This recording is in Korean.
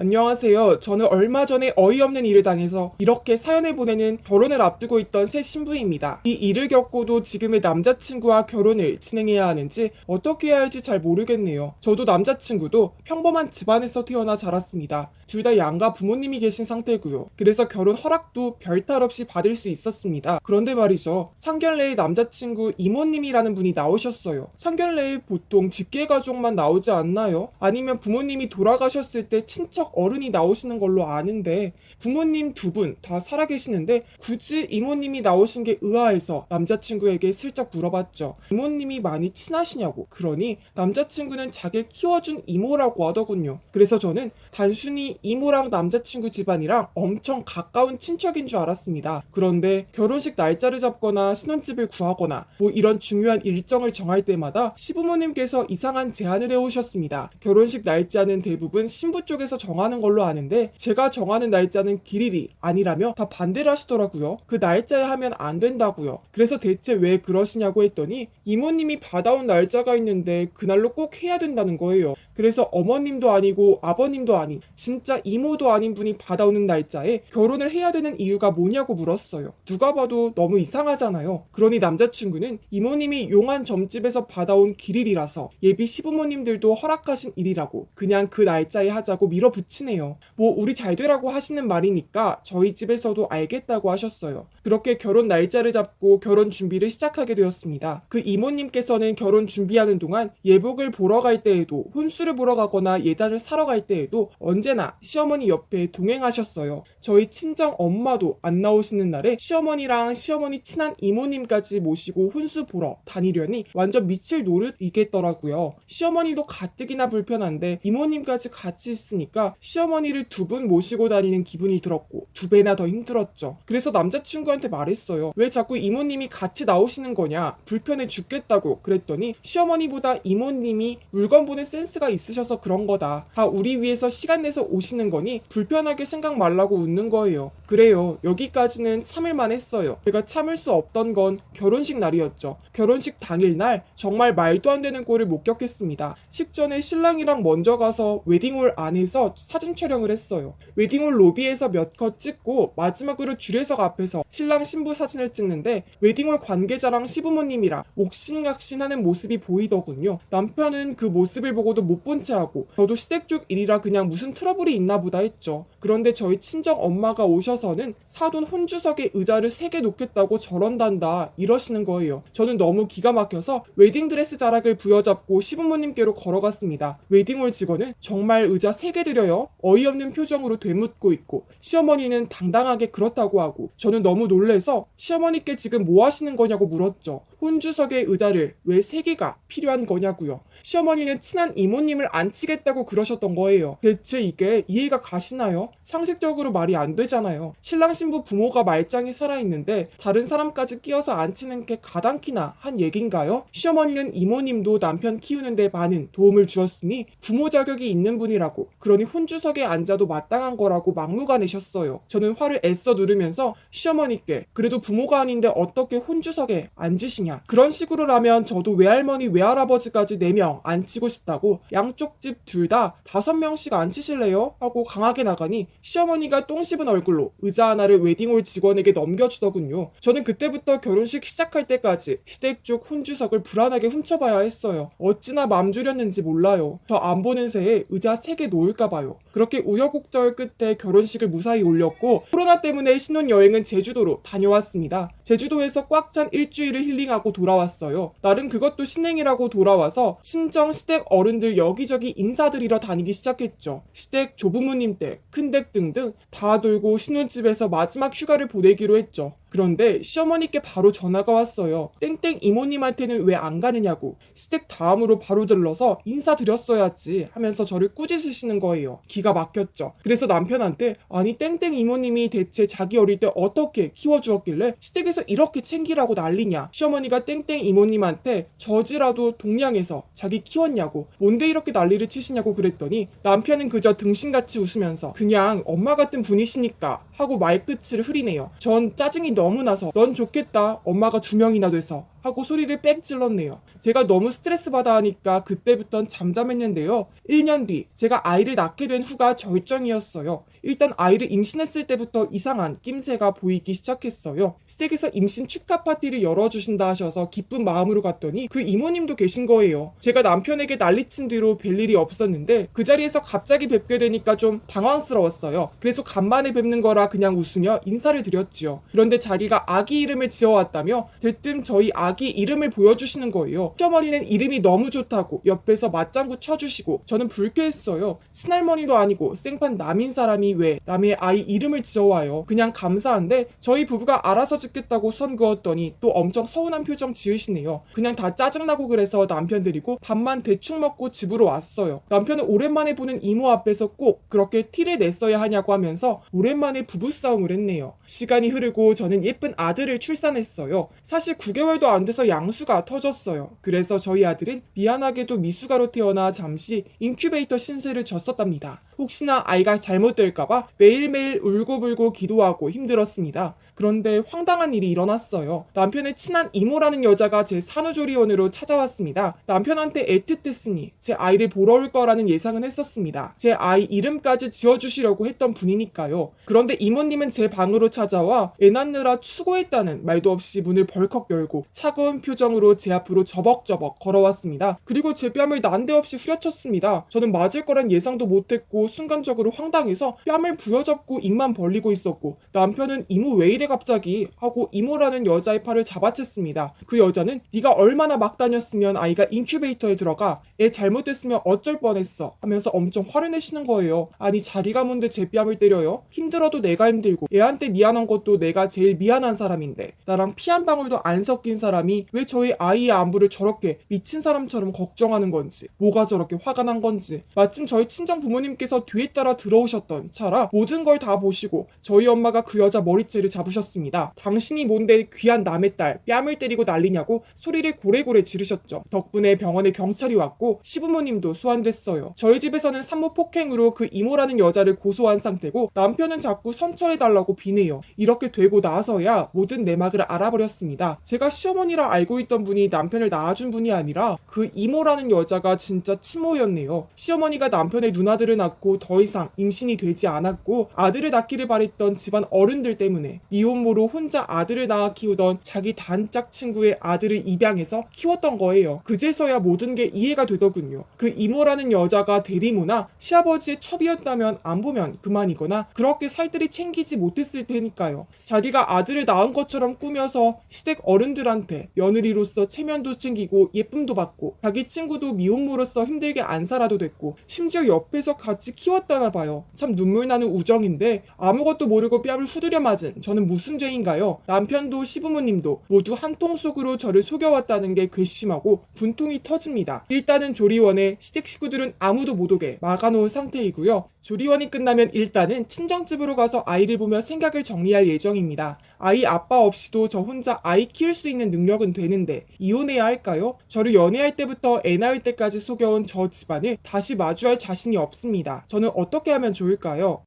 안녕하세요. 저는 얼마 전에 어이없는 일을 당해서 이렇게 사연을 보내는 결혼을 앞두고 있던 새 신부입니다. 이 일을 겪고도 지금의 남자친구와 결혼을 진행해야 하는지 어떻게 해야 할지 잘 모르겠네요. 저도 남자친구도 평범한 집안에서 태어나 자랐습니다. 둘 다 양가 부모님이 계신 상태고요. 그래서 결혼 허락도 별탈 없이 받을 수 있었습니다. 그런데 말이죠. 상견례에 남자친구 이모님이라는 분이 나오셨어요. 상견례에 보통 직계가족만 나오지 않나요? 아니면 부모님이 돌아가셨을 때 친척 어른이 나오시는 걸로 아는데 부모님 두 분 다 살아계시는데 굳이 이모님이 나오신 게 의아해서 남자친구에게 슬쩍 물어봤죠. 이모님이 많이 친하시냐고. 그러니 남자친구는 자기를 키워준 이모라고 하더군요. 그래서 저는 단순히 이모랑 남자친구 집안이랑 엄청 가까운 친척인 줄 알았습니다. 그런데 결혼식 날짜를 잡거나 신혼집을 구하거나 뭐 이런 중요한 일정을 정할 때마다 시부모님께서 이상한 제안을 해오셨습니다. 결혼식 날짜는 대부분 신부 쪽에서 정하는 걸로 아는데 제가 정하는 날짜는 길일이 아니라며 다 반대를 하시더라고요. 그 날짜에 하면 안 된다고요. 그래서 대체 왜 그러시냐고 했더니 이모님이 받아온 날짜가 있는데 그날로 꼭 해야 된다는 거예요. 그래서 어머님도 아니고 아버님도 아닌 진짜 이모도 아닌 분이 받아오는 날짜에 결혼을 해야 되는 이유가 뭐냐고 물었어요. 누가 봐도 너무 이상하잖아요. 그러니 남자친구는 이모님이 용한 점집에서 받아온 길일이라서 예비 시부모님들도 허락하신 일이라고 그냥 그 날짜에 하자고 밀어붙이네요. 뭐 우리 잘 되라고 하시는 말이니까 저희 집에서도 알겠다고 하셨어요. 그렇게 결혼 날짜를 잡고 결혼 준비를 시작하게 되었습니다. 그 이모님께서는 결혼 준비하는 동안 예복을 보러 갈 때에도 혼수를 보러 가거나 예단을 사러 갈 때에도 언제나 시어머니 옆에 동행하셨어요. 저희 친정 엄마도 안 나오시는 날에 시어머니랑 시어머니 친한 이모님까지 모시고 혼수 보러 다니려니 완전 미칠 노릇이겠더라고요. 시어머니도 가뜩이나 불편한데 이모님까지 같이 있으니까 시어머니를 두 분 모시고 다니는 기분이 들었고 두 배나 더 힘들었죠. 그래서 남자친구한테 말했어요. 왜 자꾸 이모님이 같이 나오시는 거냐? 불편해 죽겠다고 그랬더니 시어머니보다 이모님이 물건 보는 센스가 있으셔서 그런 거다. 다 우리 위해서 시간 내서 오시는 거니 불편하게 생각 말라고 웃는 거예요. 그래요. 여기까지는 참을만 했어요. 제가 참을 수 없던 건 결혼식 날이었죠. 결혼식 당일날 정말 말도 안 되는 꼴을 목격했습니다. 식전에 신랑이랑 먼저 가서 웨딩홀 안에서 사진 촬영을 했어요. 웨딩홀 로비에서 몇 컷 찍고 마지막으로 주례석 앞에서 신랑 신부 사진을 찍는데 웨딩홀 관계자랑 시부모님이랑 옥신각신하는 모습이 보이더군요. 남편은 그 모습을 보고도 못 본 채하고 저도 시댁 쪽 일이라 그냥 무슨 트러블이 있나 보다 했죠. 그런데 저희 친정 엄마가 오셔서는 사돈 혼주석에 의자를 3개 놓겠다고 저런단다 이러시는 거예요. 저는 너무 기가 막혀서 웨딩드레스 자락을 부여잡고 시부모님께로 걸어갔습니다. 웨딩홀 직원은 정말 의자 3개 드려요? 어이없는 표정으로 되묻고 있고 시어머니는 당당하게 그렇다고 하고 저는 너무 놀래서 시어머니께 지금 뭐 하시는 거냐고 물었죠. 혼주석의 의자를 왜 3개가 필요한 거냐고요. 시어머니는 친한 이모님을 앉히겠다고 그러셨던 거예요. 대체 이게 이해가 가시나요? 상식적으로 말이 안 되잖아요. 신랑 신부 부모가 말짱이 살아있는데 다른 사람까지 끼어서 앉히는 게 가당키나 한 얘긴가요? 시어머니는 이모님도 남편 키우는데 많은 도움을 주었으니 부모 자격이 있는 분이라고 그러니 혼주석에 앉아도 마땅한 거라고 막무가내셨어요. 저는 화를 애써 누르면서 시어머니께 그래도 부모가 아닌데 어떻게 혼주석에 앉으시냐 그런 식으로라면 저도 외할머니 외할아버지까지 4명 앉히고 싶다고 양쪽 집 둘 다 5명씩 앉히실래요? 하고 강하게 나가니 시어머니가 똥 씹은 얼굴로 의자 하나를 웨딩홀 직원에게 넘겨주더군요. 저는 그때부터 결혼식 시작할 때까지 시댁 쪽 혼주석을 불안하게 훔쳐봐야 했어요. 어찌나 맘 졸였는지 몰라요. 저 안 보는 새에 의자 3개 놓을까봐요. 그렇게 우여곡절 끝에 결혼식을 무사히 올렸고 코로나 때문에 신혼여행은 제주도로 다녀왔습니다. 제주도에서 꽉 찬 일주일을 힐링하고 돌아왔어요. 나름 그것도 신행이라고 돌아와서 친정 시댁 어른들 여기저기 인사드리러 다니기 시작했죠. 시댁 조부모님 댁, 큰댁 등등 다 돌고 신혼집에서 마지막 휴가를 보내기로 했죠. 그런데 시어머니께 바로 전화가 왔어요. 땡땡 이모님한테는 왜 안 가느냐고. 시댁 다음으로 바로 들러서 인사드렸어야지 하면서 저를 꾸짖으시는 거예요. 기가 막혔죠. 그래서 남편한테 아니 땡땡 이모님이 대체 자기 어릴 때 어떻게 키워주었길래 시댁에서 이렇게 챙기라고 난리냐. 시어머니가 땡땡 이모님한테 저지라도 동양에서 자기 키웠냐고 뭔데 이렇게 난리를 치시냐고 그랬더니 남편은 그저 등신같이 웃으면서 그냥 엄마 같은 분이시니까 하고 말끝을 흐리네요. 전 짜증이 너무 나서 넌 좋겠다 엄마가 2명이나 돼서 하고 소리를 빽 질렀네요. 제가 너무 스트레스 받아 하니까 그때부턴 잠잠했는데요. 1년 뒤 제가 아이를 낳게 된 후가 절정이었어요. 일단 아이를 임신했을 때부터 이상한 낌새가 보이기 시작했어요. 시댁에서 임신 축하 파티를 열어주신다 하셔서 기쁜 마음으로 갔더니 그 이모님도 계신 거예요. 제가 남편에게 난리친 뒤로 뵐 일이 없었는데 그 자리에서 갑자기 뵙게 되니까 좀 당황스러웠어요. 그래서 간만에 뵙는 거라 그냥 웃으며 인사를 드렸죠. 그런데 자기가 아기 이름을 지어왔다며 대뜸 저희 아기 이름을 보여주시는 거예요. 시어머니는 이름이 너무 좋다고 옆에서 맞장구 쳐주시고 저는 불쾌했어요. 친할머니도 아니고 생판 남인 사람이 왜 남의 아이 이름을 지어와요. 그냥 감사한데 저희 부부가 알아서 짓겠다고 선 그었더니 또 엄청 서운한 표정 지으시네요. 그냥 다 짜증나고 그래서 남편 데리고 밥만 대충 먹고 집으로 왔어요. 남편은 오랜만에 보는 이모 앞에서 꼭 그렇게 티를 냈어야 하냐고 하면서 오랜만에 부부싸움을 했네요. 시간이 흐르고 저는 예쁜 아들을 출산했어요. 사실 9개월도 안 돼서 양수가 터졌어요. 그래서 저희 아들은 미안하게도 미숙아로 태어나 잠시 인큐베이터 신세를 졌었답니다. 혹시나 아이가 잘못될까봐 매일매일 울고불고 기도하고 힘들었습니다. 그런데 황당한 일이 일어났어요. 남편의 친한 이모라는 여자가 제 산후조리원으로 찾아왔습니다. 남편한테 애틋했으니 제 아이를 보러 올 거라는 예상은 했었습니다. 제 아이 이름까지 지어주시려고 했던 분이니까요. 그런데 이모님은 제 방으로 찾아와 애 낳느라 추고했다는 말도 없이 문을 벌컥 열고 차가운 표정으로 제 앞으로 저벅저벅 걸어왔습니다. 그리고 제 뺨을 난데없이 후려쳤습니다. 저는 맞을 거란 예상도 못했고 순간적으로 황당해서 뺨을 부여잡고 입만 벌리고 있었고 남편은 이모 왜 이래 갑자기 하고 이모라는 여자의 팔을 잡아챘습니다. 그 여자는 네가 얼마나 막 다녔으면 아이가 인큐베이터에 들어가 애 잘못됐으면 어쩔 뻔했어 하면서 엄청 화를 내시는 거예요. 아니 자기가 뭔데 제 뺨을 때려요? 힘들어도 내가 힘들고 애한테 미안한 것도 내가 제일 미안한 사람인데 나랑 피 한 방울도 안 섞인 사람이 왜 저희 아이의 안부를 저렇게 미친 사람처럼 걱정하는 건지 뭐가 저렇게 화가 난 건지 마침 저희 친정 부모님께서 뒤에 따라 들어오셨던 차라 모든 걸 다 보시고 저희 엄마가 그 여자 머리채를 잡으셨습니다. 당신이 뭔데 귀한 남의 딸 뺨을 때리고 난리냐고 소리를 고래고래 지르셨죠. 덕분에 병원에 경찰이 왔고 시부모님도 소환됐어요. 저희 집에서는 산모 폭행으로 그 이모라는 여자를 고소한 상태고 남편은 자꾸 선처해달라고 비네요. 이렇게 되고 나서야 모든 내막을 알아버렸습니다. 제가 시어머니라 알고 있던 분이 남편을 낳아준 분이 아니라 그 이모라는 여자가 진짜 친모였네요. 시어머니가 남편의 누나들을 낳고 더 이상 임신이 되지 않았고 아들을 낳기를 바랬던 집안 어른들 때문에 미혼모로 혼자 아들을 낳아 키우던 자기 단짝 친구의 아들을 입양해서 키웠던 거예요. 그제서야 모든 게 이해가 되더군요. 그 이모라는 여자가 대리모나 시아버지의 첩이었다면 안 보면 그만이거나 그렇게 살뜰히 챙기지 못했을 테니까요. 자기가 아들을 낳은 것처럼 꾸며서 시댁 어른들한테 며느리로서 체면도 챙기고 예쁨도 받고 자기 친구도 미혼모로서 힘들게 안 살아도 됐고 심지어 옆에서 같이 키웠다나 봐요. 참 눈물나는 우정인데 아무것도 모르고 뺨을 후드려 맞은 저는 무슨 죄인가요? 남편도 시부모님도 모두 한 통 속으로 저를 속여왔다는 게 괘씸하고 분통이 터집니다. 일단은 조리원에 시댁 식구들은 아무도 못 오게 막아놓은 상태이고요. 조리원이 끝나면 일단은 친정집으로 가서 아이를 보며 생각을 정리할 예정입니다. 아이 아빠 없이도 저 혼자 아이 키울 수 있는 능력은 되는데 이혼해야 할까요? 저를 연애할 때부터 애 낳을 때까지 속여온 저 집안을 다시 마주할 자신이 없습니다. 저는 어떻게 하면 좋을까요?